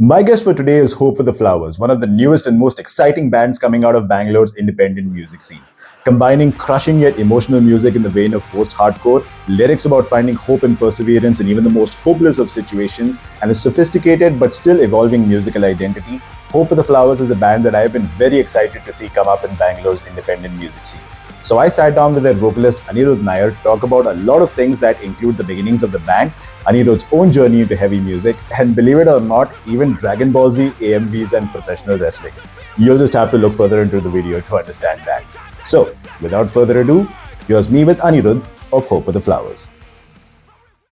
My guest for today is Hope for the Flowers, one of the newest and most exciting bands coming out of Bangalore's independent music scene. Combining crushing yet emotional music in the vein of post-hardcore, lyrics about finding hope and perseverance in even the most hopeless of situations, and a sophisticated but still evolving musical identity, Hope for the Flowers is a band that I have been very excited to see come up in Bangalore's independent music scene. So I sat down with their vocalist Anirudh to talk about a lot of things that include the beginnings of the band, Anirudh's own journey into heavy music, and believe it or not, even Dragon Ball Z, AMVs, and professional wrestling. You'll just have to look further into the video to understand that. So, without further ado, here's me with Anirudh of Hope for the Flowers.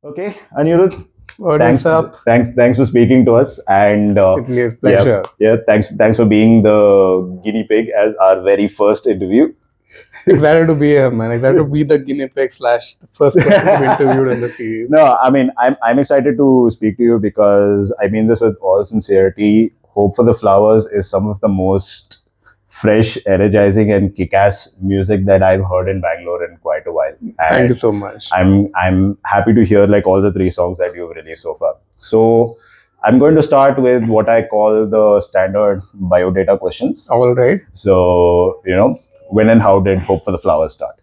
Okay, Anirudh. What's up? Thanks for speaking to us, and It's a pleasure. thanks for being the guinea pig as our very first interview. Excited to be here, man. Excited to be the guinea pig / the first person to be interviewed in the series. No, I mean, I'm excited to speak to you because I mean this with all sincerity. Hope for the Flowers is some of the most fresh, energizing, and kick-ass music that I've heard in Bangalore in quite a while. And Thank you so much. I'm happy to hear like all the 3 songs that you've released so far. So I'm going to start with what I call the standard biodata questions. All right. So when and how did Hope for the Flowers start?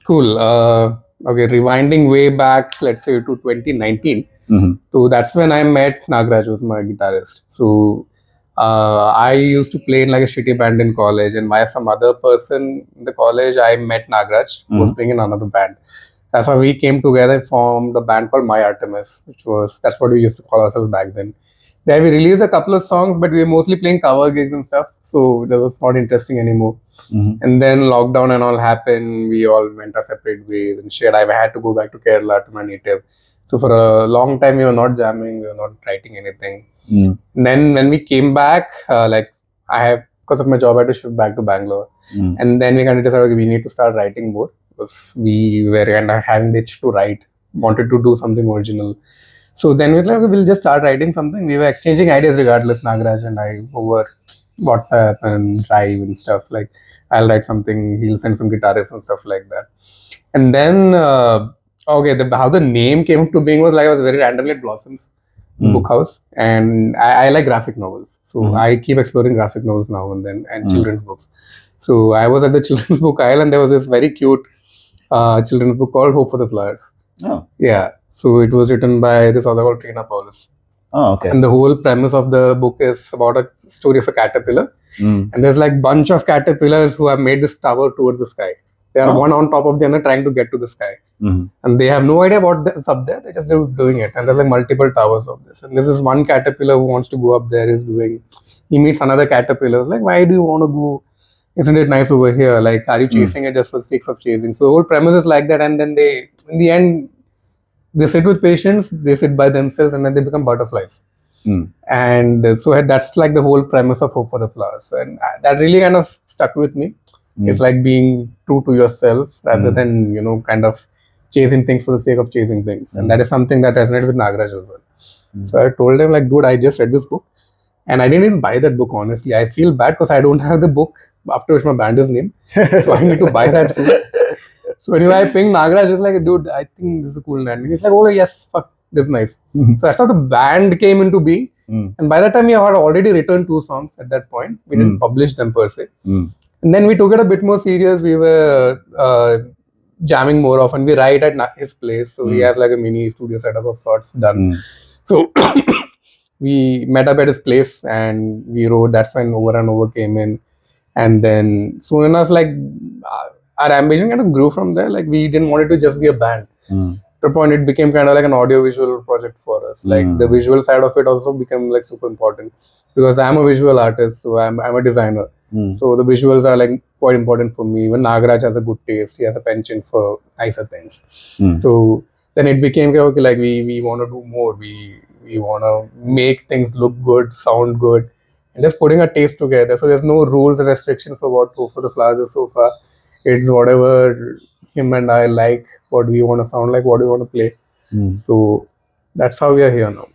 Cool. Okay, rewinding way back, let's say to 2019. Mm-hmm. So that's when I met Nagraj, who's my guitarist. So I used to play in like a shitty band in college, and by some other person in the college, I met Nagraj, who was playing in another band. That's how we came together and formed a band called My Artemis, that's what we used to call ourselves back then. There we released a couple of songs, but we were mostly playing cover gigs and stuff, so that was not interesting anymore. Mm-hmm. And then lockdown and all happened. We all went our separate ways and shit. I had to go back to Kerala, to my native. So for a long time, we were not jamming, we were not writing anything. Mm. And then when we came back, because of my job, I had to shift back to Bangalore. Mm. And then we kind of decided, okay, we need to start writing more because we were kind of having the itch to write, wanted to do something original. So then we were like, okay, we'll just start writing something. We were exchanging ideas regardless, Nagraj and I, over WhatsApp and Drive and stuff. Like, I'll write something, he'll send some guitar riffs and stuff like that. And then, how the name came to being was like I was very randomly at Blossoms book house, and I like graphic novels. So I keep exploring graphic novels now and then, and children's books. So I was at the children's book aisle, and there was this very cute children's book called Hope for the Flowers. Oh. Yeah. So it was written by this author called Cena. Oh, okay. And the whole premise of the book is about a story of a caterpillar. And there's like bunch of caterpillars who have made this tower towards the sky. They are one on top of the other trying to get to the sky. And they have no idea what's up there. They're just doing it. And there's like multiple towers of this. And this is one caterpillar who wants to go up there he meets another caterpillar. It's like, why do you want to go? Isn't it nice over here? Like, are you chasing it just for the sake of chasing? So the whole premise is like that. And then in the end, they sit with patients, they sit by themselves, and then they become butterflies. And so that's like the whole premise of Hope for the Flowers. And that really kind of stuck with me. It's like being true to yourself rather than, kind of chasing things for the sake of chasing things. And that is something that resonated with Nagraj as well. So I told him, like, dude, I just read this book. And I didn't even buy that book, honestly. I feel bad because I don't have the book after which my band is named. So I need to buy that soon. So anyway, I pinged Nagraj, just like, dude, I think this is a cool name. He's like, oh yes, fuck, this is nice. So that's how the band came into being. And by that time, we had already written 2 songs at that point. We didn't publish them per se. And then we took it a bit more serious. We were jamming more often. We write at his place. So he has like a mini studio setup of sorts done. So we met up at his place and we wrote. That's when Over and Over came in. And then soon enough, like our ambition kind of grew from there. Like we didn't want it to just be a band. At a point, it became kind of like an audio-visual project for us. Like the visual side of it also became like super important because I'm a visual artist. So I'm a designer. So the visuals are like quite important for me. Even Nagraj has a good taste. He has a penchant for nicer things. So then it became okay, like we want to do more. We want to make things look good, sound good, and just putting a taste together. So there's no rules or restrictions for what Hope for the Flowers is so far. It's whatever him and I like, what we want to sound like, what we want to play. So that's how we are here now.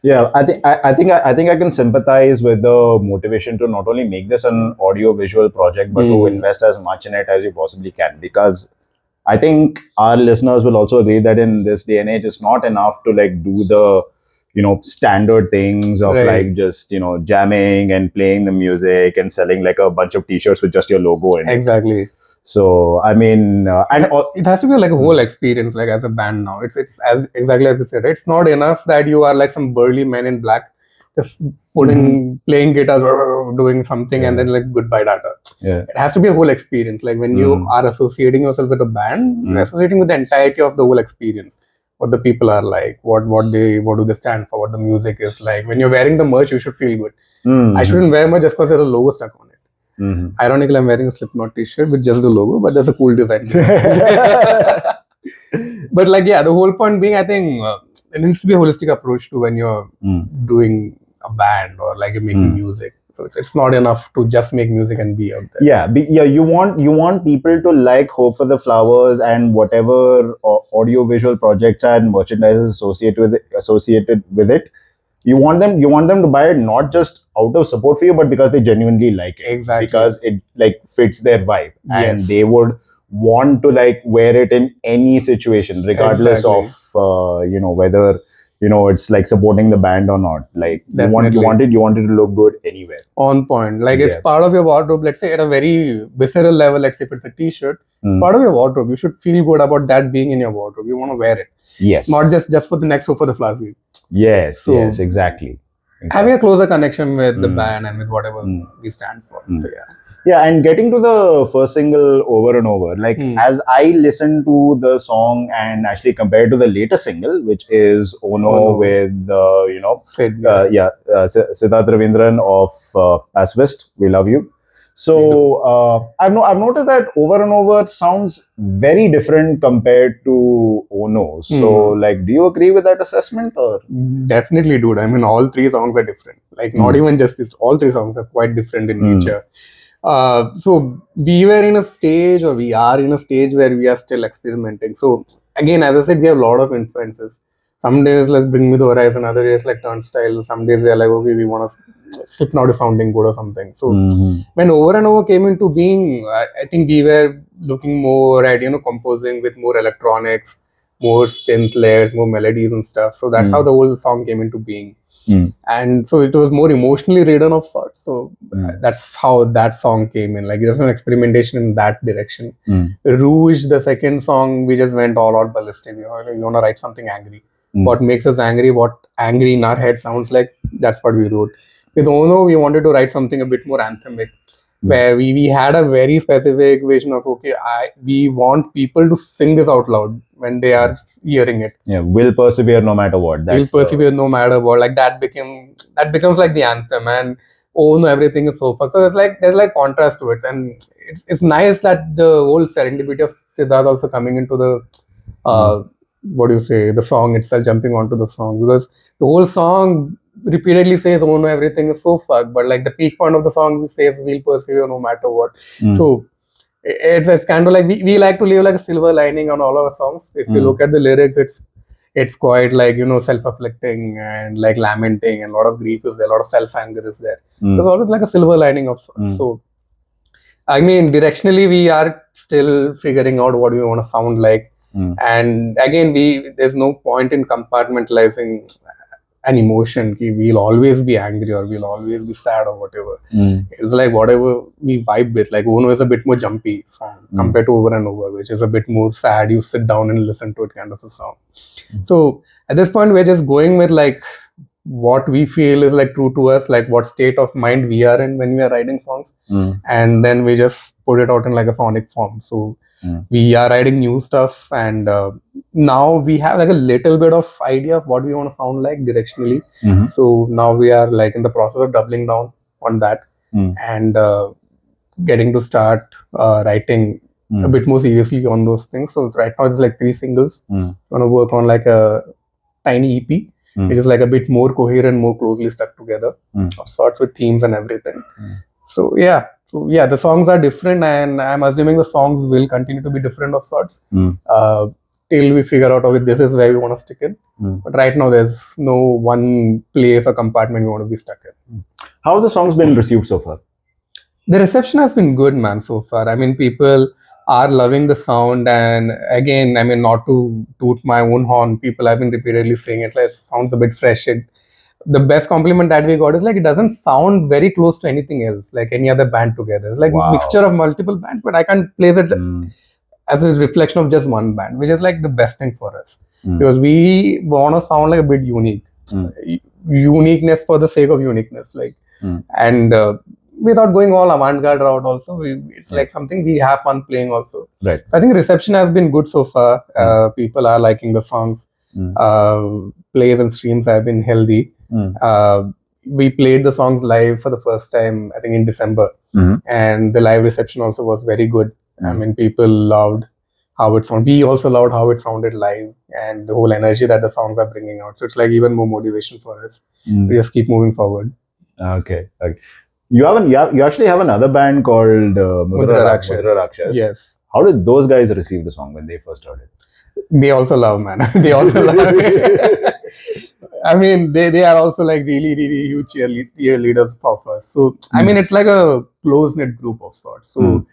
Yeah, I think I can sympathize with the motivation to not only make this an audio visual project, but to invest as much in it as you possibly can. Because I think our listeners will also agree that in this day and age, it's not enough to like do the standard things of like just jamming and playing the music and selling like a bunch of t-shirts with just your logo in it. Exactly. So I mean, it has to be like a whole experience, like as a band now. It's as exactly as you said. It's not enough that you are like some burly men in black, just playing guitars or doing something and then like goodbye data. Yeah. It has to be a whole experience. Like when you are associating yourself with a band, you're associating with the entirety of the whole experience. What the people are like, what do they stand for, what the music is like. When you're wearing the merch, you should feel good. I shouldn't wear merch just because there's a logo stuck on it. Ironically, I'm wearing a Slipknot t-shirt with just the logo, but there's a cool design. But like, yeah, the whole point being, I think it needs to be a holistic approach to when you're doing a band or like you're making music. So it's not enough to just make music and be out there. Yeah, you want people to like Hope for the Flowers and whatever audio-visual projects and merchandise associated with it. You want them to buy it not just out of support for you, but because they genuinely like it. Exactly. Because it like fits their vibe, and they would want to like wear it in any situation, regardless of whether it's like supporting the band or not. Like you want it to look good anywhere. On point. Like it's part of your wardrobe. Let's say at a very visceral level. Let's say if it's a t-shirt, it's part of your wardrobe. You should feel good about that being in your wardrobe. You want to wear it. Yes. Not just for the next Hope for the Flowers. Yes. So yes. Exactly. Having a closer connection with the band and with whatever we stand for. So yeah. Yeah, and getting to the first single Over and Over, like as I listened to the song and actually compared to the latest single, which is Oh No, with Siddharth Ravindran of Pacifist, We Love You. So I've noticed that Over and Over sounds very different compared to Oh No. So like, do you agree with that assessment? Or definitely, dude. I mean, all three songs are different. Like not even just this. All three songs are quite different in nature. So we are in a stage where we are still experimenting. So again, as I said, we have a lot of influences. Some days let's Bring Me the Horizon, other days like Turnstile. Some days we are like, okay, we want to Slipknot is sounding good or something. So when Over and Over came into being, I think we were looking more at composing with more electronics, more synth layers, more melodies and stuff. So that's how the whole song came into being. And so it was more emotionally ridden of sorts. So that's how that song came in. Like there's an experimentation in that direction. Rouge, the second song, we just went all out ballistic. You want to write something angry. What makes us angry, what angry in our head sounds like, that's what we wrote. With Ono, we wanted to write something a bit more anthemic, where we had a very specific vision of, okay, we want people to sing this out loud when they are hearing it. Yeah, we'll persevere no matter what. We'll persevere no matter what. Like that becomes like the anthem, and oh no, everything is so fucked. So there's like contrast to it, and it's nice that the whole serendipity of Siddharth also coming into the the song itself, jumping onto the song, because the whole song repeatedly says, oh no, everything is so fucked, but like the peak point of the song says we'll persevere no matter what. So it's kind of like we like to leave like a silver lining on all our songs. If you look at the lyrics, it's quite like self-afflicting and like lamenting, and a lot of grief is there, a lot of self-anger is there. There's always like a silver lining of sorts. So I mean, directionally we are still figuring out what we want to sound like. And again, there's no point in compartmentalizing an emotion. We'll always be angry or we'll always be sad or whatever. It's like whatever we vibe with. Like Ono is a bit more jumpy song compared to Over and Over, which is a bit more sad. You sit down and listen to it kind of a song. So at this point, we're just going with like what we feel is like true to us, like what state of mind we are in when we are writing songs, and then we just put it out in like a sonic form. So we are writing new stuff, and now we have like a little bit of idea of what we want to sound like directionally. So now we are like in the process of doubling down on that and getting to start writing a bit more seriously on those things. So right now it's like 3 singles. Want to work on like a tiny EP, which is like a bit more coherent, more closely stuck together, of sorts, with themes and everything. So yeah, the songs are different, and I'm assuming the songs will continue to be different of sorts till we figure out, okay, this is where we want to stick in. But right now, there's no one place or compartment we want to be stuck in. How have the songs been received so far? The reception has been good, man, so far. I mean, people are loving the sound. And again, I mean, not to toot my own horn, people have been repeatedly saying it's like it sounds a bit fresh. The best compliment that we got is like it doesn't sound very close to anything else, like any other band together. It's like Wow. mixture of multiple bands, but I can't place it as a reflection of just one band, which is like the best thing for us because we want to sound like a bit unique. Uniqueness for the sake of uniqueness, like and without going all avant-garde route also, it's like something we have fun playing also. Right. So I think reception has been good so far. People are liking the songs. Plays and streams have been healthy. We played the songs live for the first time, I think in December, and the live reception also was very good. I mean, people loved how it sounded. We also loved how it sounded live and the whole energy that the songs are bringing out. So it's like even more motivation for us. We just keep moving forward. Okay. You actually have another band called Mudrarakshas. Yes. How did those guys receive the song when they first heard it? They also love, man. They also love it. I mean, they are also like really, really huge cheerleaders for us. So, I mean, it's like a close-knit group of sorts. So,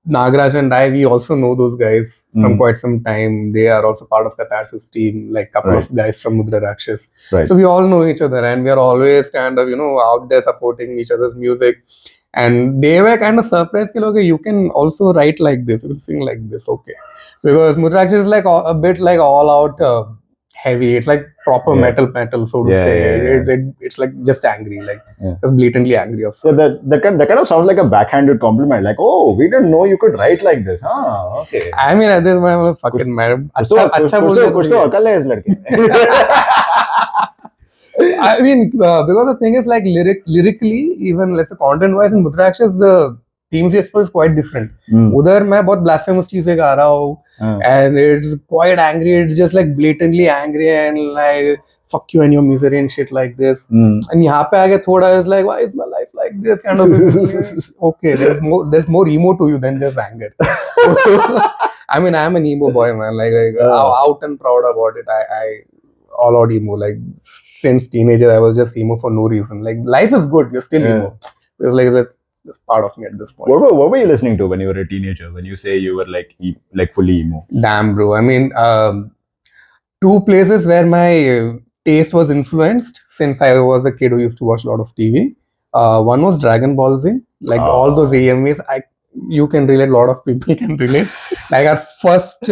Nagraj and I, we also know those guys from quite some time. They are also part of Catharsis team, like a couple of guys from Mudrarakshas. Right. So we all know each other and we are always kind of, out there supporting each other's music. And they were kind of surprised, okay, you can also write like this, you can sing like this, okay. Because Mudrarakshas is like a bit like all out heavy. It's like proper metal, so to say. It's like just angry, like just blatantly angry. So that kind of sounds like a backhanded compliment. Like, oh, we didn't know you could write like this. Huh? Okay. I mean, at this point, I'm like, fucking mad. I mean, because the thing is like lyrically, even let's say content-wise in Mudrarakshas, the themes you explore is quite different. Udhar मैं बहुत blasphemous चीजें गा रहा हूँ, and it's quite angry. It's just like blatantly angry and like fuck you and your misery and shit like this. And यहाँ पे आके थोड़ा is like, why is my life like this kind of thing. Okay, there's more emo to you than just anger. I mean, I'm an emo boy, man. Like out and proud about it. I all out emo. Like since teenager, I was just emo for no reason. Like life is good. You're still emo. It's like this part of me at this point. What were you listening to when you were a teenager? When you say you were like fully emo? Damn, bro. I mean, two places where my taste was influenced since I was a kid who used to watch a lot of TV. One was Dragon Ball Z. Like all those AMVs, you can relate. A lot of people can relate. Like our first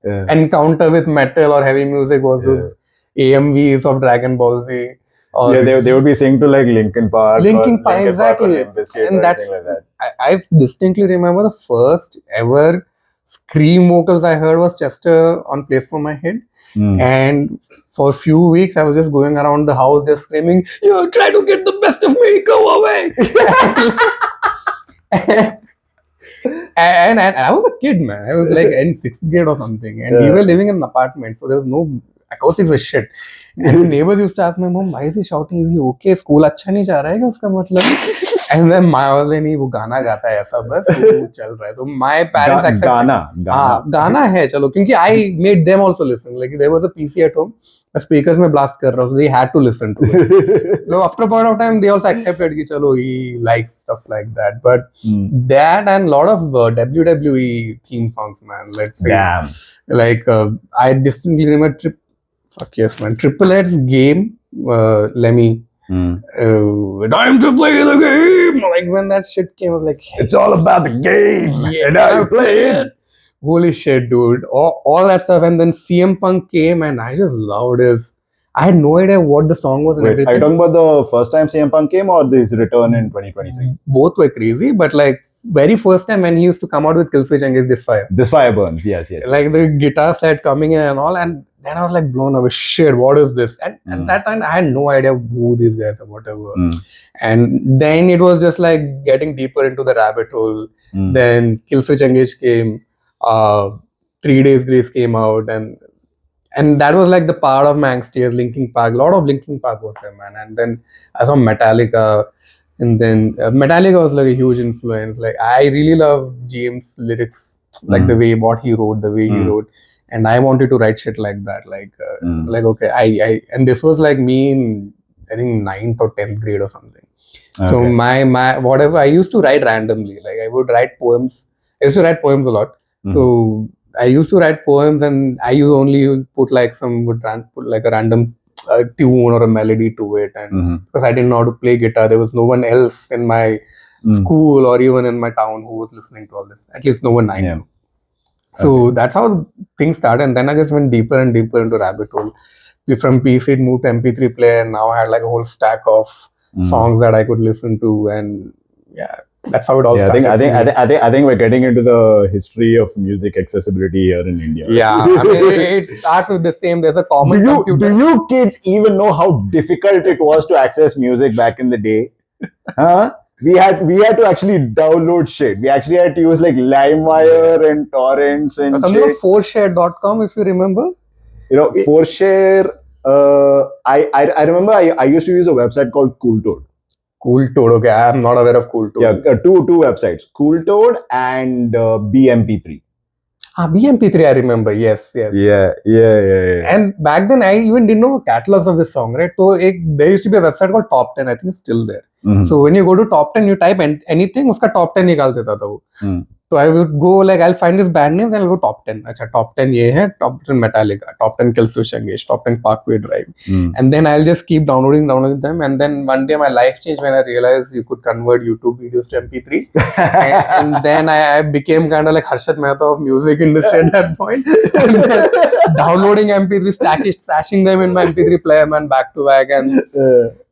encounter with metal or heavy music was those AMVs of Dragon Ball Z. They would be saying to like Linkin Park, exactly. And that's like that. I distinctly remember the first ever scream vocals I heard was Chester on Place for My Head. And for a few weeks I was just going around the house just screaming, "You try to get the best of me, go away." and I was a kid, man. I was like in 6th grade or something, and we were living in an apartment, so there was no acoustics was shit. And neighbors used to ask my mom, why is he shouting? Is he okay? School अच्छा नहीं जा रहा है क्या उसका मतलब? And then my was like, नहीं वो गाना गाता है ऐसा बस वो चल रहा है. So my parents accepted. गाना है चलो, क्योंकि I made them also listen. Like there was a PC at home, the speakers में blast कर रहा हूँ, so they had to listen to it. So after a point of time, they also accepted कि चलो he likes stuff like that. But that and a lot of WWE theme songs, man. Let's say, damn. Like I distinctly remember fuck yes, man. Triple H's game, Lemmy. Time to play the game. Like when that shit came, I was like, hey, it's all about the game, and I play it. Holy shit, dude! All that stuff, and then CM Punk came, and I just loved his. I had no idea what the song was and everything. Are you talking about the first time CM Punk came or his return in 2023? Both were crazy, but like very first time when he used to come out with Killswitch Engage This Fire. This Fire Burns, yes. Like the guitar slide coming in and all, and then I was like blown away. Shit, what is this? And at that time, I had no idea who these guys are, whatever. And then it was just like getting deeper into the rabbit hole. Then Killswitch Engage came. 3 Days Grace came out, and that was like the part of my angst years. Linkin Park, a lot of Linkin Park was there, man. And then I saw Metallica, and then Metallica was like a huge influence. Like I really love James' lyrics, like the way what he wrote, the way he wrote. And I wanted to write shit like that, like okay, I and this was like me in I think 9th or 10th grade or something. Okay. So my whatever, I used to write randomly. Like I would write poems. I used to write poems a lot. So I used to write poems, and I used only put like put like a random tune or a melody to it. And because I didn't know how to play guitar, there was no one else in my school or even in my town who was listening to all this. At least no one I knew. So that's how things started, and then I just went deeper and deeper into rabbit hole. From PC moved to MP3 player, and now I had like a whole stack of songs that I could listen to, and yeah, that's how it all started. I think we're getting into the history of music accessibility here in India. Yeah, I mean it starts with the same. There's a common computer. Do you kids even know how difficult it was to access music back in the day? Huh? We had to actually download shit. We actually had to use like LimeWire and torrents and something like 4share.com, if you remember. You know, 4share. I remember I used to use a website called Cool Toad. Cool Toad. Okay, I am not aware of Cool Toad. Yeah, two websites, Cool Toad and BMP3. BMP3, I remember. Yes. Yeah. And back then, I even didn't know the catalogs of this song, right? So there used to be a website called Top 10. I think it's still there. So when you go to Top 10, you type anything, uska Top 10 nikal deta tha wo. So I would go like, I'll find these band names and I'll go Top 10. Achha, Top 10 ye hai, Top 10 Metallica, Top 10 Killswitch Engage, Top 10 Parkway Drive. And then I'll just keep downloading them. And then one day my life changed when I realized you could convert YouTube videos to MP3. and then I became kind of like Harshad Mehta of music industry at that point. Downloading MP3, stashing them in my MP3 player, man, back to back. And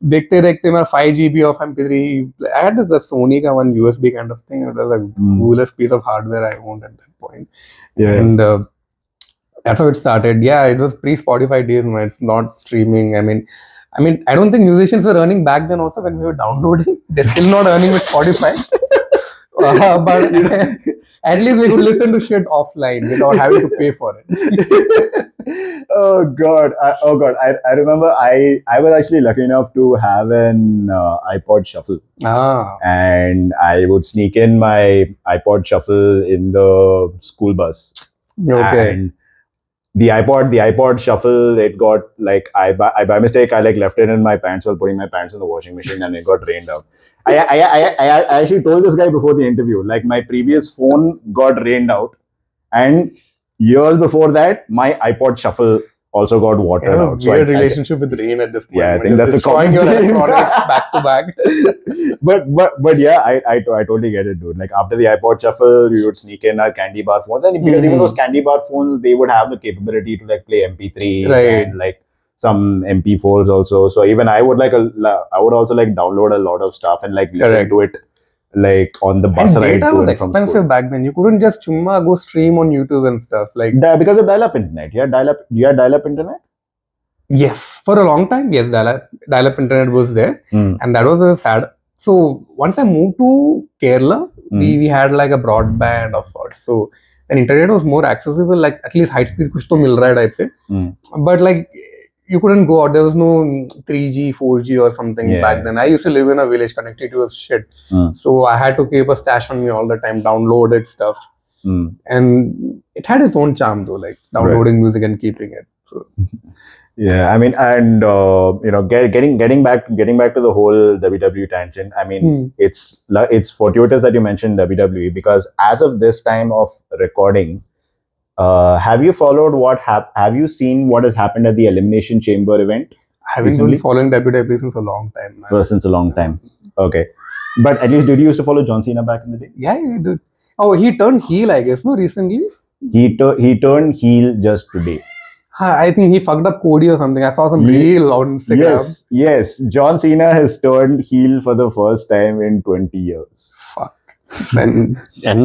dekhte my 5 GB of MP3. I had this Sony ka one USB kind of thing. It was like coolest piece of hardware I owned at that point. Yeah. And that's how it started. Yeah, it was pre-Spotify days, man. It's not streaming. I mean, I don't think musicians were earning back then also when we were downloading. They're still not earning with Spotify. But at least we could listen to shit offline without having to pay for it. Oh God. I remember I was actually lucky enough to have an iPod Shuffle. And I would sneak in my iPod Shuffle in the school bus. Okay. And the iPod Shuffle, it got like, by mistake, I like left it in my pants while putting my pants in the washing machine, and it got rained out. I actually told this guy before the interview, like my previous phone got rained out, and years before that, my iPod Shuffle also got watered out. Weird relationship with rain at this point. Yeah, I think that's destroying your electronics back to back. But yeah, I totally get it, dude. Like after the iPod Shuffle, we would sneak in our candy bar phones, and because even those candy bar phones, they would have the capability to like play MP3s and like some MP4s also. So even I would also like download a lot of stuff and like listen to it like on the bus and ride. Data was expensive back then. You couldn't just chumma go stream on YouTube and stuff like because of dial-up internet. You had dial-up internet. Yes, for a long time. Yes, dial-up internet was there, and that was a sad. So once I moved to Kerala, we had like a broadband of sorts. So then internet was more accessible. Like at least high speed kuch to mil raha hai type se. But like you couldn't go out. There was no 3G, 4G or something back then. I used to live in a village. Connectivity was shit. So I had to keep a stash on me all the time, downloaded stuff. And it had its own charm though, like downloading music and keeping it. So. Yeah, I mean, and getting back to the whole WWE tangent. I mean, it's fortuitous that you mentioned WWE, because as of this time of recording, have you followed have you seen what has happened at the Elimination Chamber event? I haven't been following WWE since a long time, man. Since a long time. Okay. But at least, did you used to follow John Cena back in the day? Yeah, he did. Oh, he turned heel, I guess, no, recently? He turned heel just today. I think he fucked up Cody or something. I saw some reel on Instagram. Yes. John Cena has turned heel for the first time in 20 years. Fuck. End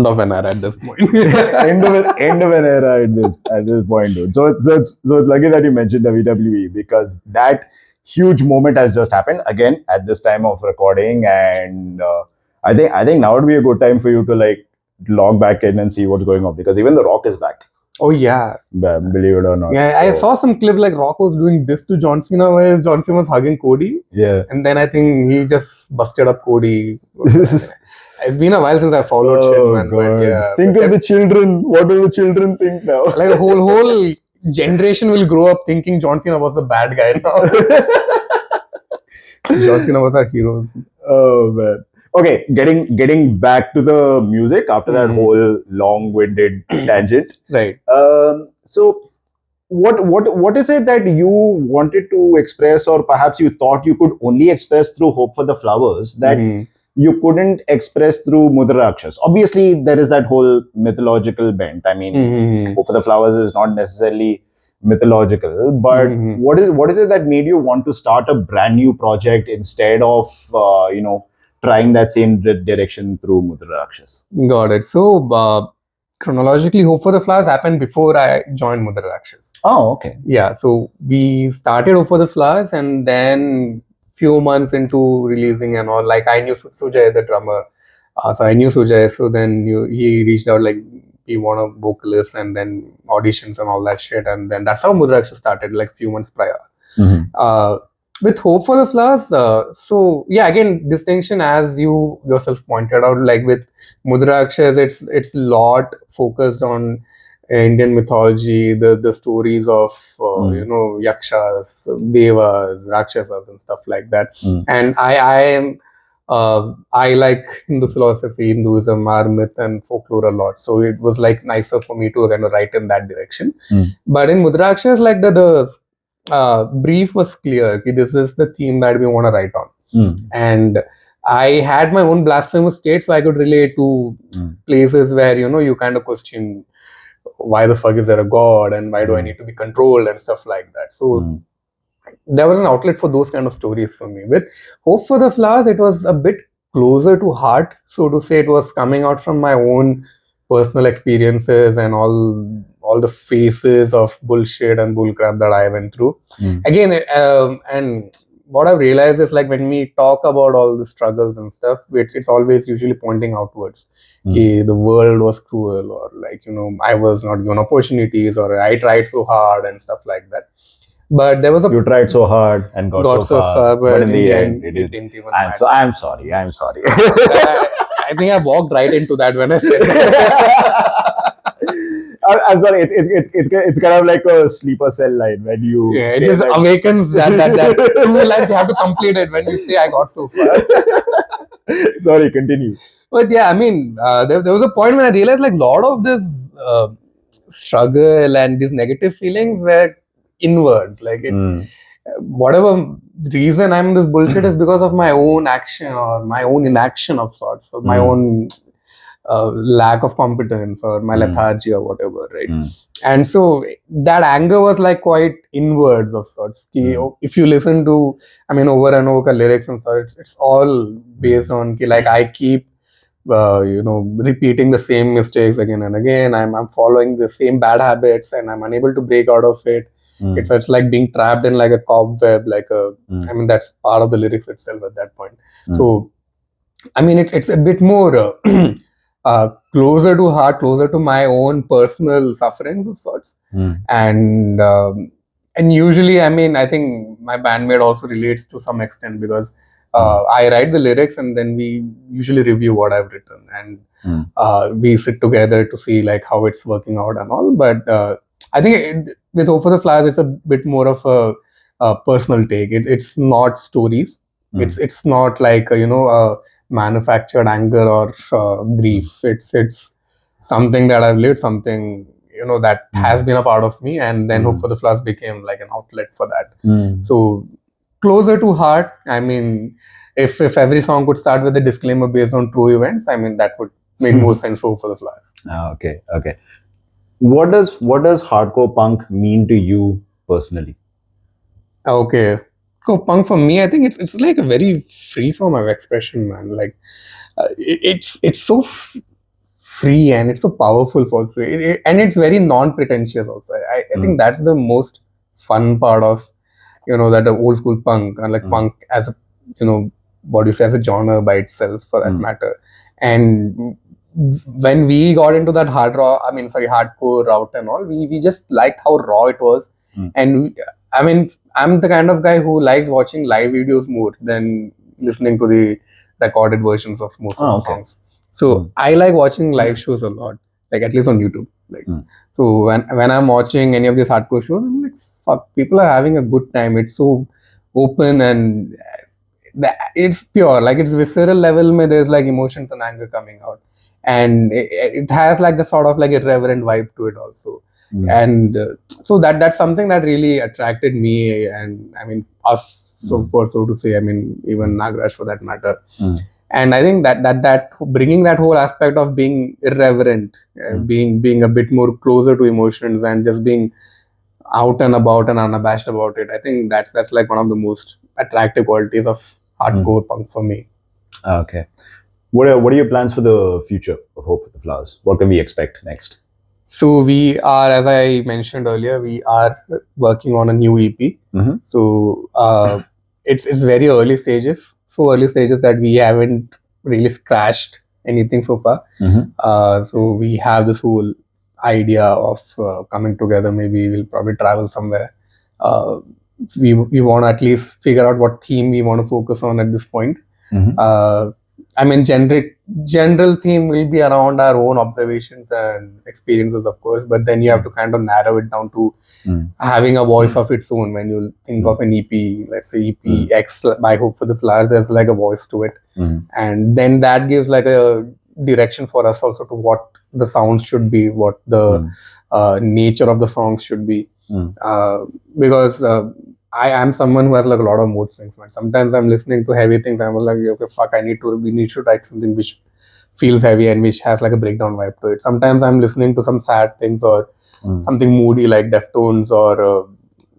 of an era at this point. end of an era at this point, dude. So it's lucky that you mentioned WWE, because that huge moment has just happened again at this time of recording, and I think now would be a good time for you to like log back in and see what's going on, because even The Rock is back. Oh yeah, believe it or not. Yeah, so, I saw some clip like Rock was doing this to John Cena, where John Cena was hugging Cody. Yeah, and then I think he just busted up Cody. It's been a while since I followed shit, man. But yeah, think of the children. What do the children think now? Like a whole generation will grow up thinking John Cena was the bad guy now. John Cena was our heroes. Oh man. Okay, getting back to the music after that whole long-winded tangent. Right. So what is it that you wanted to express, or perhaps you thought you could only express through Hope for the Flowers that you couldn't express through Mudrarakshas? Obviously, there is that whole mythological bent. I mean, Hope for the Flowers is not necessarily mythological, but what is it that made you want to start a brand new project instead of trying that same direction through Mudrarakshas? Got it. So chronologically, Hope for the Flowers happened before I joined Mudrarakshas. Oh, okay. Yeah. So we started Hope for the Flowers, and then few months into releasing and all, like I knew Sujay, the drummer. So I knew Sujay. So then he reached out like, we want a vocalist, and then auditions and all that shit. And then that's how Mudrarakshas started, like few months prior. With Hope for the Flowers, so yeah, again, distinction as you yourself pointed out, like with Mudrarakshas, it's lot focused on Indian mythology, the stories of yakshas, devas, rakshasas, and stuff like that. And I like Hindu philosophy, Hinduism, our myth and folklore a lot. So it was like nicer for me to kind of write in that direction. But in Mudrarakshas, like the brief was clear. Okay, this is the theme that we want to write on. And I had my own blasphemous state, so I could relate to places where, you kind of question, why the fuck is there a god, and why do I need to be controlled and stuff like that. So there was an outlet for those kind of stories for me. With Hope for the Flowers, it was a bit closer to heart, so to say. It was coming out from my own personal experiences and all the phases of bullshit and bullcrap that I went through. Again, and what I've realized is, like, when we talk about all the struggles and stuff, it's always usually pointing outwards. The world was cruel, or like, I was not given opportunities, or I tried so hard and stuff like that. But there was you tried so hard and got so far, but in the end it didn't even matter. So I'm sorry. I think I walked right into that when I said that. I'm sorry. It's kind of like a sleeper cell line when you. Yeah, it just awakens that 2 lines you have to complete it when you say I got so far. Sorry, continue. But yeah, I mean, there was a point when I realized, like, a lot of this struggle and these negative feelings were inwards. Like, whatever reason I'm in this bullshit is because of my own action or my own inaction of sorts, or my own lack of competence or my lethargy or whatever, right? And so that anger was like quite inwards of sorts. If you listen to, I mean, over and over lyrics and sorts, it's all based on like, I keep repeating the same mistakes again and again. I'm following the same bad habits and I'm unable to break out of it. It's like being trapped in like a cobweb, like I mean, that's part of the lyrics itself at that point. So I mean, it's a bit more closer to heart, closer to my own personal sufferings of sorts. And usually, I mean, I think my bandmate also relates to some extent, because I write the lyrics and then we usually review what I've written, and we sit together to see like how it's working out and all. But I think with Hope for the Flowers, it's a bit more of a personal take. It's not stories. It's not like manufactured anger or grief. It's something that I've lived, something that has been a part of me, and then Hope for the Flowers became like an outlet for that. So closer to heart. I mean, if every song could start with a disclaimer based on true events, I mean, that would make more sense for Hope for the Flowers. Okay. What does hardcore punk mean to you personally? Okay. Punk for me, I think it's like a very free form of expression, man. Like it's so free and it's so powerful also, and it's very non-pretentious also. I think that's the most fun part of that old school punk, and like punk as a what you say, as a genre by itself, for that matter. And when we got into that hardcore route and all, we just liked how raw it was. And I mean, I'm the kind of guy who likes watching live videos more than listening to the recorded versions of most of the songs. So I like watching live shows a lot, like at least on YouTube. Like so when I'm watching any of these hardcore shows, I'm like, fuck, people are having a good time. It's so open and it's pure, like it's visceral level. There's like emotions and anger coming out, and it has like the sort of like irreverent vibe to it also. And so that's something that really attracted me, and I mean us, so to say. I mean even Nagraj for that matter. And I think that bringing that whole aspect of being irreverent, being a bit more closer to emotions, and just being out and about and unabashed about it. I think that's like one of the most attractive qualities of hardcore punk for me. Okay. What are your plans for the future of Hope with the Flowers? What can we expect next? So we are, as I mentioned earlier, we are working on a new EP. So it's very early stages. So early stages that we haven't really scratched anything so far. So we have this whole idea of coming together. Maybe we'll probably travel somewhere. We want to at least figure out what theme we want to focus on at this point. I mean, general theme will be around our own observations and experiences, of course, but then you have to kind of narrow it down to having a voice of its own. When you think of an EP, let's say EP X by Hope for the Flowers, there's like a voice to it. And then that gives like a direction for us also to what the sounds should be, what the nature of the songs should be. Because I am someone who has like a lot of mood swings, man. Sometimes I'm listening to heavy things, I'm like, okay, fuck, we need to write something which feels heavy and which has like a breakdown vibe to it. Sometimes I'm listening to some sad things or something moody like Deftones or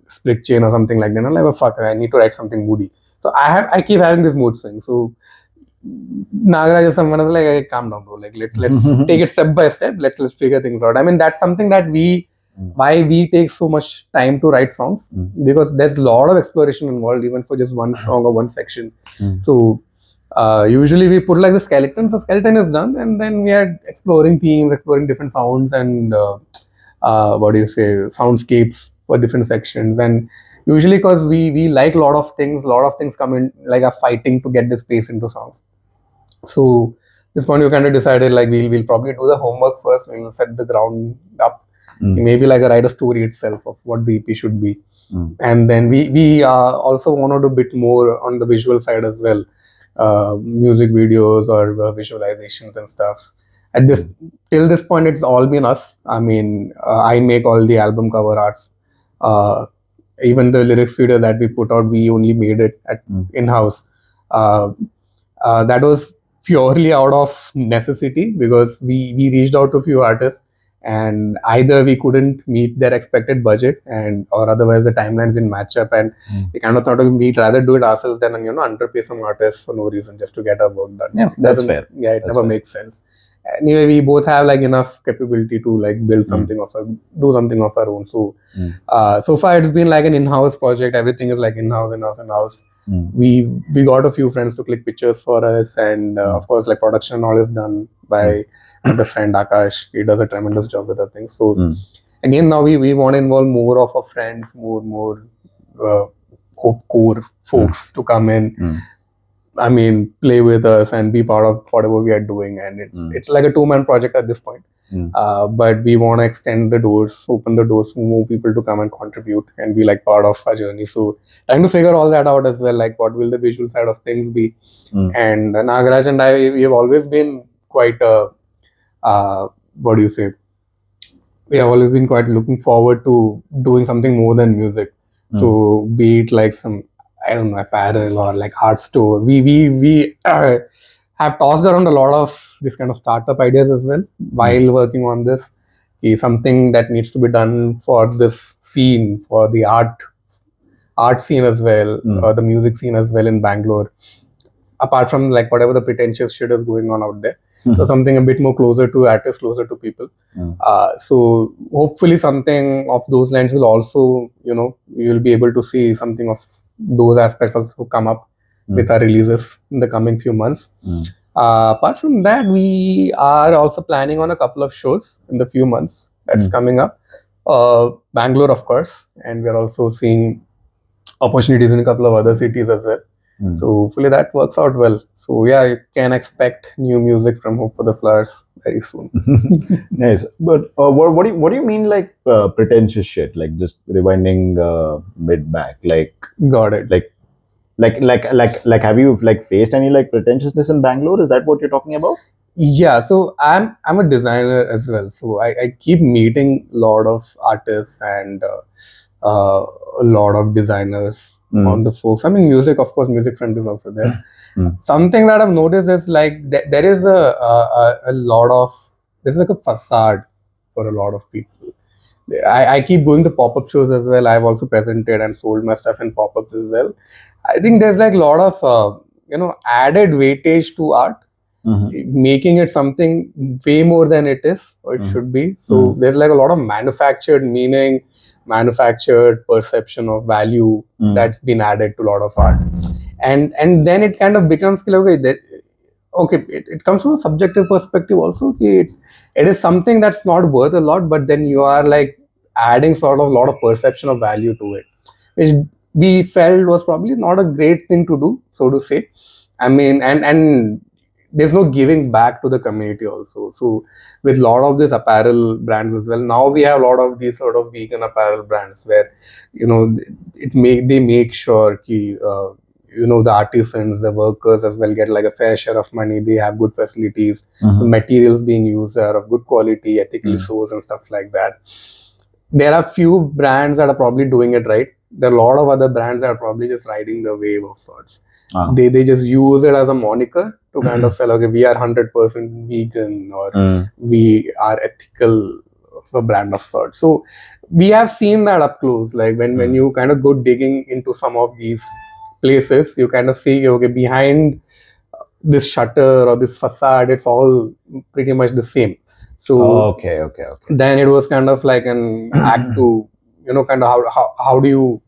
Split Chain or something like that. I'm like, oh, fuck, I need to write something moody. So I keep having this mood swing. So Nagaraj is someone who's like, hey, calm down, bro. Like let's take it step by step. Let's figure things out. I mean, that's something that why we take so much time to write songs, because there's a lot of exploration involved even for just one song or one section. So usually we put like the skeleton. So skeleton is done, and then we are exploring themes, exploring different sounds and soundscapes for different sections. And usually because we like a lot of things come in like a fighting to get the space into songs. So this point we kind of decided like we'll probably do the homework first. We'll set the ground up. Maybe like write a story itself of what the EP should be. And then we also want to do a bit more on the visual side as well. Music videos or visualizations and stuff. Till this point, it's all been us. I mean, I make all the album cover arts. Even the lyrics video that we put out, we only made it in-house. That was purely out of necessity, because we reached out to a few artists, and either we couldn't meet their expected budget, or otherwise the timelines didn't match up, and we kind of thought we'd rather do it ourselves than underpay some artists for no reason just to get our work done. Yeah, that's fair. Yeah, it never makes sense. Anyway, we both have like enough capability to like build something do something of our own. So so far it's been like an in-house project. Everything is like in-house. We got a few friends to click pictures for us, and of course like production and all is done by another friend, Akash. He does a tremendous job with that thing. So again, now we want to involve more of our friends, more Hope core folks to come in. I mean, play with us and be part of whatever we are doing. And it's like a two-man project at this point. But we want to extend the doors, open the doors for more people to come and contribute and be like part of our journey. So trying to figure all that out as well, like what will the visual side of things be. And Nagaraj and I, we have always been quite, we have always been quite looking forward to doing something more than music. So be it like some, I don't know, apparel or like art store. We have tossed around a lot of this kind of startup ideas as well while working on this. Something that needs to be done for this scene, for the art scene as well, or the music scene as well in Bangalore. Apart from like whatever the pretentious shit is going on out there. So something a bit more closer to artists, closer to people. So hopefully something of those lines will also, you'll be able to see something of those aspects also come up with our releases in the coming few months. Apart from that, we are also planning on a couple of shows in the few months that's coming up. Bangalore, of course, and we're also seeing opportunities in a couple of other cities as well. So hopefully that works out well. So yeah, you can expect new music from Hope for the Flowers very soon. Nice. But what do you mean like pretentious shit? Like just rewinding mid back? Like got it. Like Like have you like faced any like pretentiousness in Bangalore? Is that what you're talking about? Yeah, so I'm a designer as well. So I keep meeting a lot of artists and a lot of designers on the folks. I mean, music, of course, music front is also there. Something that I've noticed is like there is a lot of, there's like a facade for a lot of people. I keep going to pop-up shows as well. I've also presented and sold my stuff in pop-ups as well. I think there's like a lot of added weightage to art, making it something way more than it is or it should be. So there's like a lot of manufactured meaning, manufactured perception of value that's been added to a lot of art, and then it kind of becomes it comes from a subjective perspective also. Okay, it is something that's not worth a lot, but then you are like adding sort of a lot of perception of value to it, which we felt was probably not a great thing to do, so to say. I mean, and there's no giving back to the community also. So with a lot of these apparel brands as well, now we have a lot of these sort of vegan apparel brands where they make sure the artisans, the workers as well get like a fair share of money. They have good facilities, the materials being used are of good quality, ethically sourced and stuff like that. There are few brands that are probably doing it right. There are a lot of other brands that are probably just riding the wave of sorts. They just use it as a moniker to kind of sell, okay, we are 100% vegan or we are ethical, a brand of sorts. So we have seen that up close. Like when you kind of go digging into some of these places, you kind of see, okay, behind this shutter or this facade, it's all pretty much the same. So okay. then it was kind of like an act to kind of how do you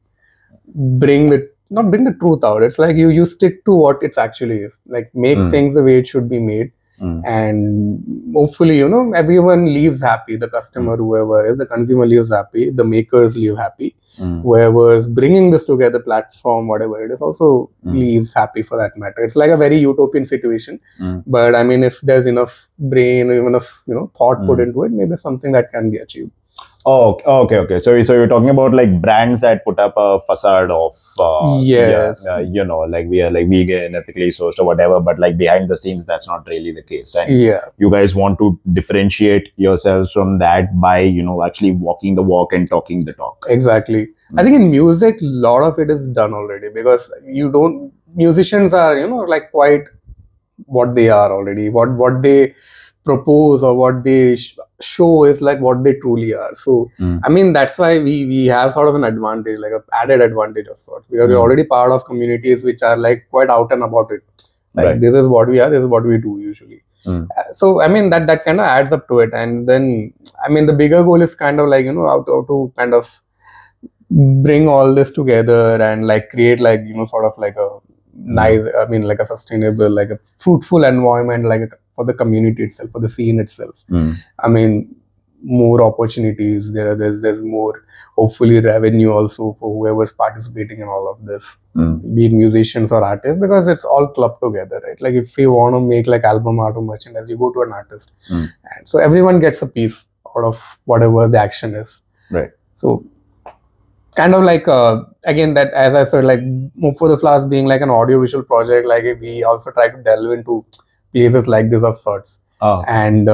not bring the truth out. It's like you stick to what it actually is, like make things the way it should be made, and hopefully everyone leaves happy. The customer, whoever is the consumer, leaves happy. The makers leave happy. Whoever is bringing this together, platform, whatever it is, also leaves happy for that matter. It's like a very utopian situation, but I mean, if there's enough brain or even enough thought put into it, maybe something that can be achieved. Oh, okay. So you're talking about like brands that put up a facade of yes, like we are like vegan, ethically sourced or whatever, but like behind the scenes, that's not really the case. And you guys want to differentiate yourselves from that by actually walking the walk and talking the talk. Exactly. I think in music, a lot of it is done already, because musicians are like quite what they are already. What they propose or what they show is like what they truly are. So I mean, that's why we have sort of an advantage, like an added advantage of sorts, because we're already part of communities which are like quite out and about it. Like this is what we are, this is what we do usually. So I mean that kind of adds up to it. And then I mean the bigger goal is kind of like how to kind of bring all this together and like create like sort of like a nice, I mean like a sustainable, like a fruitful environment, like for the community itself, for the scene itself. I mean, more opportunities, there's more hopefully revenue also for whoever's participating in all of this, be it musicians or artists, because it's all clubbed together, right? Like if you want to make like album art or merchandise, you go to an artist, and so everyone gets a piece out of whatever the action is, right? So kind of like again, that as I said, like Move for the Flowers being like an audio-visual project, like we also try to delve into places like this of sorts. And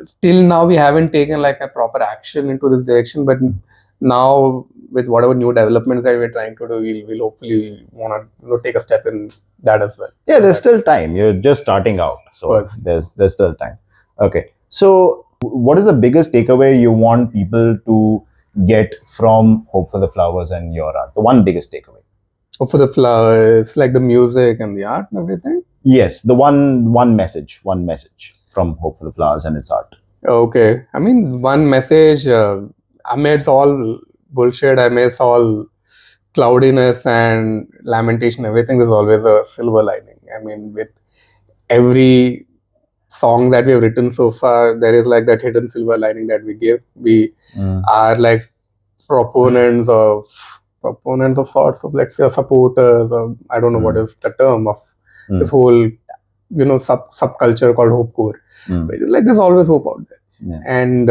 still now we haven't taken like a proper action into this direction, but now with whatever new developments that we're trying to do, we'll hopefully want to take a step in that as well. Yeah, there's still time. You're just starting out, so there's still time. Okay, so what is the biggest takeaway you want people to get from Hope for the Flowers and your art? The one biggest takeaway. Hope for the Flowers, like the music and the art and everything? Yes, the one message from Hope for the Flowers and its art. Okay, I mean, one message, amidst all bullshit, amidst all cloudiness and lamentation, everything, there's always a silver lining. I mean, with every song that we have written so far, there is like that hidden silver lining that we give. We are like proponents of sorts of, let's say, supporters, or I don't know what is the term of this whole subculture called hopecore. Like there's always hope out there, and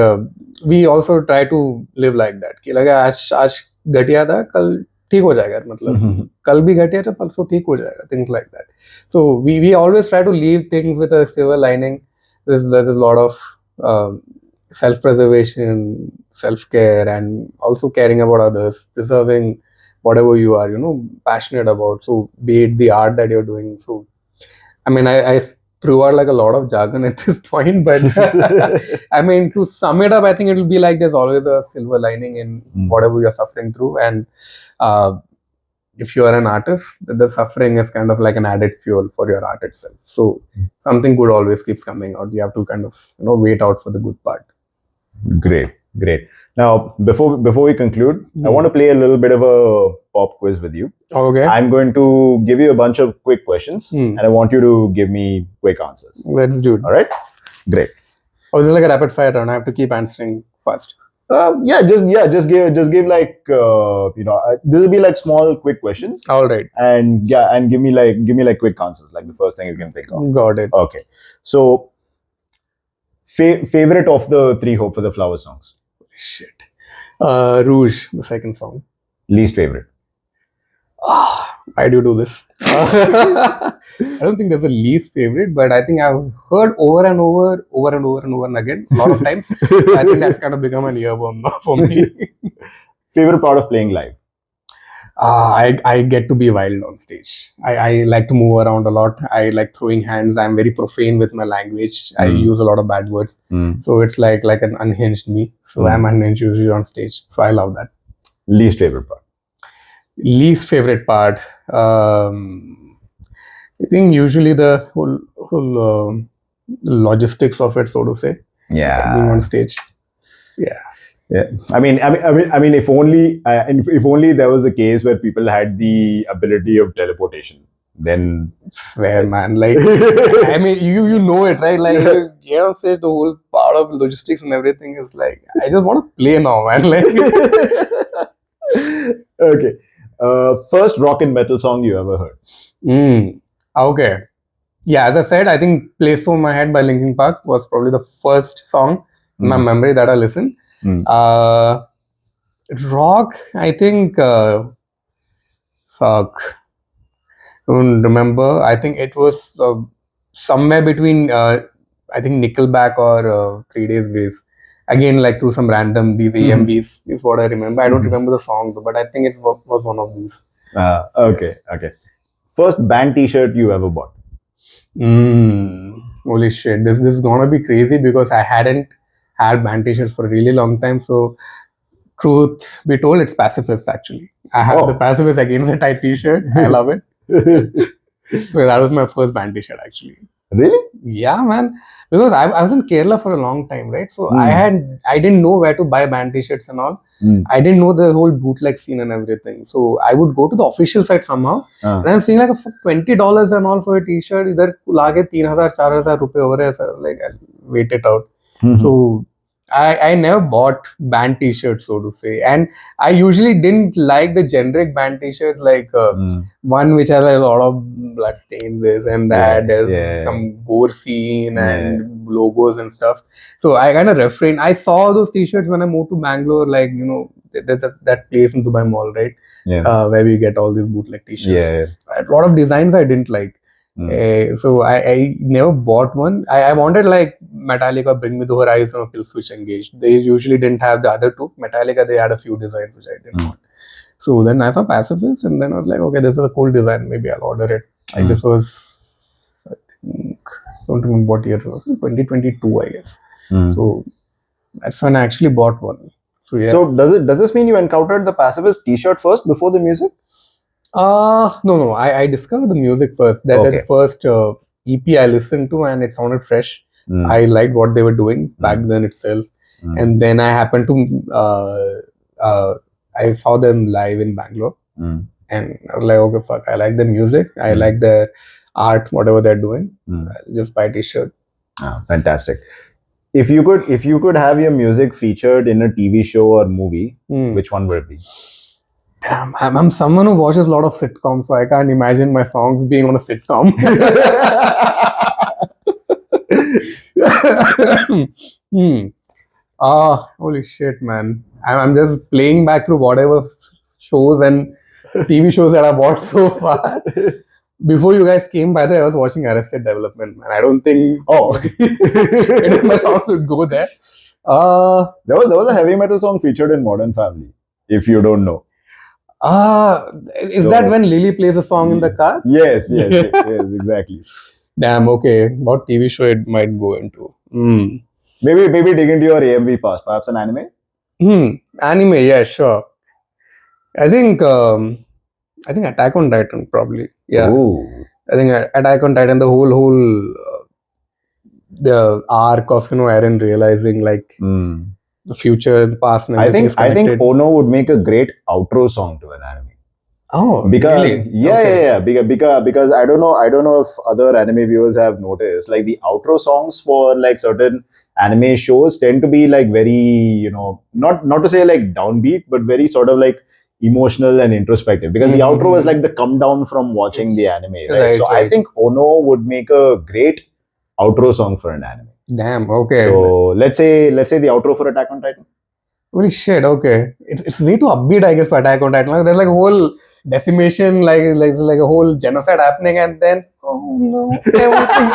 we also try to live like that. Like aaj ghatiya tha, kal ठीक हो जाएगा मतलब कल भी घटिया तो परसों ठीक हो जाएगा, things like that. So we always try to leave things with a silver lining. There's a lot of self-preservation, self-care, and also caring about others, preserving whatever you are, passionate about. So be it the art that you're doing. So I mean, I threw out like a lot of jargon at this point, but I mean, to sum it up, I think it will be like there's always a silver lining in whatever you're suffering through. And if you are an artist, the suffering is kind of like an added fuel for your art itself. So something good always keeps coming out. You have to kind of, wait out for the good part. Great. Now, before we conclude, I want to play a little bit of a pop quiz with you. Okay. I'm going to give you a bunch of quick questions, and I want you to give me quick answers. Let's do it. All right? Great. Oh, is it like a rapid fire round? I have to keep answering fast. Just give like this will be like small quick questions. All right. And give me like quick answers, like the first thing you can think of. Got it. Okay. So favorite of the 3 Hope for the Flower songs? Shit. Rouge, the second song. Least favorite? Why do you do this? I don't think there's a least favorite, but I think I've heard over and over and again a lot of times. So I think that's kind of become an earworm now for me. Favorite part of playing live? I get to be wild on stage. I like to move around a lot. I like throwing hands. I'm very profane with my language. I use a lot of bad words. So it's like an unhinged me. So I'm unhinged usually on stage. So I love that. Least favorite part? Least favorite part? I think usually the whole logistics of it, so to say. Yeah. Being on stage. Yeah. I mean, if only there was a case where people had the ability of teleportation, then swear, man. Like, I mean, you know it, right? Like, you get on stage, the whole part of logistics and everything is like, I just want to play now, man. Like, okay. First rock and metal song you ever heard? Okay. Yeah, as I said, I think "Place for My Head" by Linkin Park was probably the first song in my memory that I listened. Rock, I think, fuck, don't remember. I think it was somewhere between, I think Nickelback or 3 Days Grace. Again, like through some random, these AMVs is what I remember. I don't remember the song though, but I think it was one of these. Okay. First band t-shirt you ever bought? Holy shit, this is gonna be crazy because I hadn't had band t-shirts for a really long time. So truth be told, it's Pacifist actually. I have the Pacifist Against the Tide t-shirt. I love it. So that was my first band t-shirt actually. Really? Yeah, man. Because I was in Kerala for a long time, right? So I didn't know where to buy band t-shirts and all. I didn't know the whole bootleg scene and everything. So I would go to the official site somehow. And I'm seeing like $20 and all for a t-shirt. Either lage 3,000, 4,000 rupees over there. So like, I'll wait it out. So I never bought band t-shirts, so to say. And I usually didn't like the generic band t-shirts, like one which has like a lot of blood stains, this and that. There's some gore scene and logos and stuff. So I kind of refrained. I saw those t-shirts when I moved to Bangalore, like, that place in Dubai Mall, right? Where we get all these bootleg t-shirts. A lot of designs I didn't like. So I never bought one. I wanted like Metallica, Bring Me the Horizon, or Kill Switch Engage. They usually didn't have the other two. Metallica, they had a few designs which I didn't want. So then I saw Pacifist, and then I was like, okay, this is a cool design. Maybe I'll order it. Like this was, I think, I don't remember what year it was. 2022, I guess. So that's when I actually bought one. So yeah. So does this mean you encountered the Pacifist t-shirt first before the music? No. I discovered the music first. That the first EP I listened to, and it sounded fresh. I liked what they were doing back then itself. And then I happened to I saw them live in Bangalore, and I was like, okay, fuck, I like the music. I like their art, whatever they're doing. I'll just buy a t-shirt. Fantastic. If you could have your music featured in a TV show or movie, which one would it be? Damn, I'm someone who watches a lot of sitcoms, so I can't imagine my songs being on a sitcom. Holy shit, man. I'm just playing back through whatever shows and TV shows that I watched so far. Before you guys came by there, I was watching Arrested Development, man. I don't think any of my songs would go there. There was a heavy metal song featured in Modern Family, if you don't know. Is that when Lily plays a song in the car? Yes, exactly. Damn, okay. What TV show it might go into? Maybe dig into your AMV past, perhaps an anime? Anime, yeah, sure. I think Attack on Titan probably. Yeah. Ooh. I think Attack on Titan, the whole the arc of Eren realizing like the future and past and everything is connected. I think Ono would make a great outro song to an anime. Oh, because really? Yeah. Because I don't know if other anime viewers have noticed, like the outro songs for like certain anime shows tend to be like very, you know, not to say like downbeat, but very sort of like emotional and introspective, because the outro is like the come down from watching the anime, right? So I think Ono would make a great outro song for an anime. Damn, okay. So let's say the outro for Attack on Titan. Holy shit, okay. It's way too upbeat, I guess, for Attack on Titan. Like, there's like a whole decimation, like a whole genocide happening, and then oh no, everything.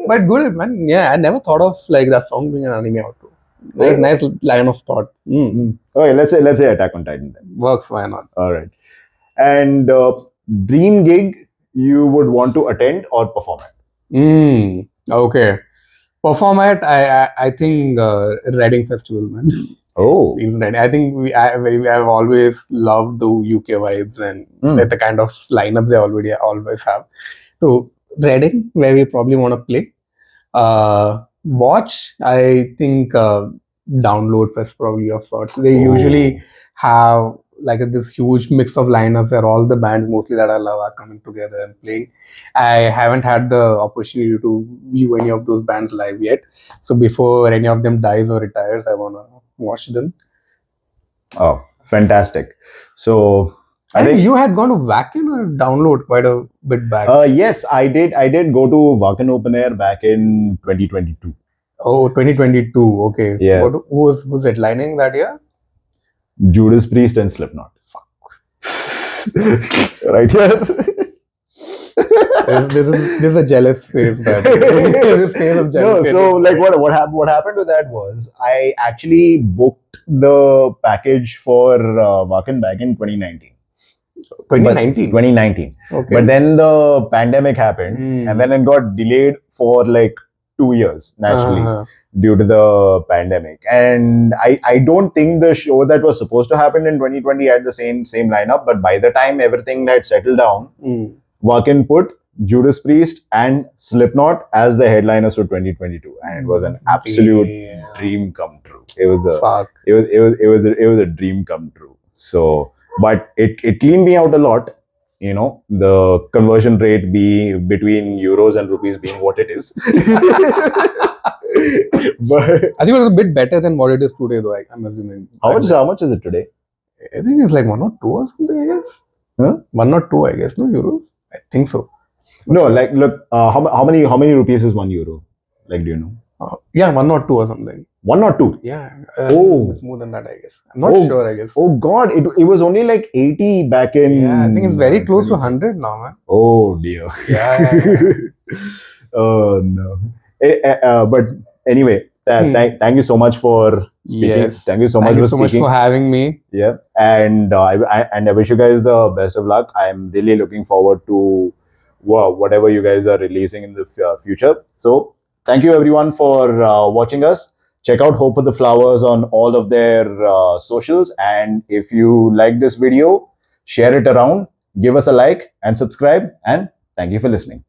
but good, man. Yeah, I never thought of like that song being an anime outro. Nice line of thought. Okay, let's say Attack on Titan then. Works, why not? All right. And dream gig you would want to attend or perform at? Okay. Perform at I think Reading Festival, man. Oh. I think I've always loved the UK vibes and the kind of lineups they always have. So Reading, where we probably want to play. Watch, I think Download Fest probably of sorts. They usually have like this huge mix of lineup where all the bands mostly that I love are coming together and playing. I haven't had the opportunity to view any of those bands live yet. So before any of them dies or retires, I want to watch them. Oh, fantastic. So I think you had gone to Wacken or Download quite a bit back. Yes, I did go to Wacken Open Air back in 2022. Oh, 2022. Okay. Yeah. Who was headlining that year? Judas Priest and Slipknot. Fuck. Right here. This is a jealous face, man. This face of jealousy. No, so like what happened with that was I actually booked the package for Wacken back in 2019. 2019. Okay. But then the pandemic happened and then it got delayed for like 2 years naturally due to the pandemic. And I don't think the show that was supposed to happen in 2020 had the same lineup, but by the time everything had settled down, Wacken put Judas Priest and Slipknot as the headliners for 2022, and it was an absolute dream come true. It was a dream come true. So, but it cleaned me out a lot, you know, the conversion rate between euros and rupees being what it is. But I think it was a bit better than what it is today, though. I'm assuming. How much is it today? I think it's like 1 or 2 or something, I guess. Huh? 1 or 2, I guess. No euros. I think so. No, like look, how many rupees is 1 euro? Like, do you know? Yeah, 1 or 2 or something. 1 or 2? Yeah. It's more than that, I guess. I'm not sure, I guess. Oh God, it was only like 80 back in. Yeah, I think it's very close to 100 now, man. Oh dear. Yeah. Oh no. But anyway, thank you so much for speaking. Yes. Thank you so much for having me. Yeah, and I wish you guys the best of luck. I'm really looking forward to whatever you guys are releasing in the future. So thank you everyone for watching us. Check out Hope for the Flowers on all of their socials, and if you like this video, share it around, give us a like and subscribe, and thank you for listening.